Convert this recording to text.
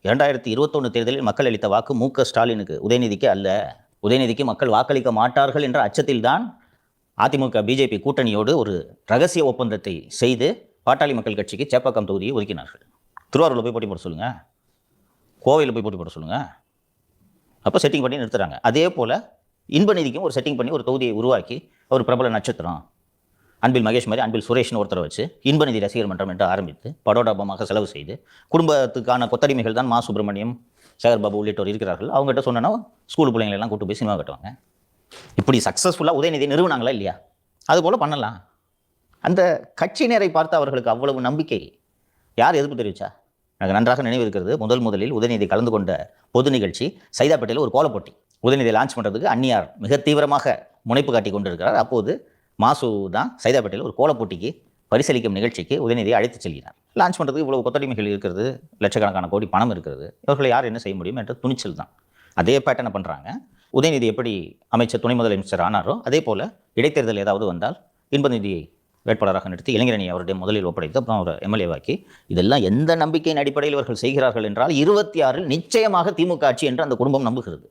2021 தேர்தலில் மக்கள் அளித்த வாக்கு ஸ்டாலினுக்கு, உதயநிதிக்கு அல்ல. உதயநிதிக்கு மக்கள் வாக்களிக்க மாட்டார்கள் என்ற அச்சத்தில்தான் அதிமுக பிஜேபி கூட்டணியோடு ஒரு ரகசிய ஒப்பந்தத்தை செய்து பாட்டாளி மக்கள் கட்சிக்கு சேப்பாக்கம் தொகுதியை ஒதுக்கினார்கள். திருவாரூரில் போய் போட்டி போட சொல்லுங்க, கோவையில் போய் போட்டி போட சொல்லுங்க. அப்போ செட்டிங் பண்ணி நிறுத்துறாங்க. அதே போல் இன்பநிதிக்கும் ஒரு செட்டிங் பண்ணி ஒரு தொகுதியை உருவாக்கி ஒரு பிரபல நட்சத்திரம் அன்பில் மகேஷ் மாதிரி அன்பில் சுரேஷ்னு ஒருத்தரை வச்சு இன்பநிதி ரசிகர் மன்றம் என்று ஆரம்பித்து படோடபமாக செலவு செய்து குடும்பத்துக்கான கொத்தடிமைகள் தான் மா சுப்பிரமணியம், சேகர் பாபு உள்ளிட்டோர் இருக்கிறார்கள். அவங்ககிட்ட சொன்னா ஸ்கூல் பிள்ளைங்களெல்லாம் கூட்டு போய் சினிமா கட்டுவாங்க. இப்படி சக்ஸஸ்ஃபுல்லாக உதயநிதி நிறுவனாங்களா இல்லையா? அதுபோல் பண்ணலாம். அந்த கட்சியினரை பார்த்து அவர்களுக்கு அவ்வளவு நம்பிக்கை. யார் எதிர்ப்பு தெரிவிச்சா? எனக்கு நன்றாக நினைவு இருக்கிறது. முதலில் உதயநிதி கலந்து கொண்ட பொது நிகழ்ச்சி சைதாப்பேட்டையில் ஒரு கோலப்போட்டி. உதயநிதியை லான்ச் பண்ணுறதுக்கு அந்நியார் மிக தீவிரமாக முனைப்பு காட்டி கொண்டிருக்கிறார். அப்போது மாசு தான் சைதாப்பேட்டையில் ஒரு கோலப்போட்டிக்கு பரிசீலிக்கும் நிகழ்ச்சிக்கு உதயநிதியை அழைத்து செல்கிறார். லான்ச் பண்ணுறதுக்கு இவ்வளவு கொத்தடிமைகள் இருக்கிறது, லட்சக்கணக்கான கோடி பணம் இருக்கிறது, இவர்களை யார் என்ன செய்ய முடியும் என்ற துணிச்சல் தான். அதே பேட்டர்னை பண்ணுறாங்க. உதயநிதி எப்படி அமைச்சர் துணை முதலமைச்சர் ஆனாரோ அதே போல் இடைத்தேர்தல் ஏதாவது வந்தால் இன்பநிதியை வேட்பாளராக நிறுத்தி இளைஞரணி அவருடைய முதலில் ஒப்படைத்து அப்புறம் அவர் எம்எல்ஏவாக்கி, இதெல்லாம் எந்த நம்பிக்கையின் அடிப்படையில் இவர்கள் செய்கிறார்கள் என்றால் 26 நிச்சயமாக திமுக ஆட்சி என்று அந்த குடும்பம் நம்புகிறது.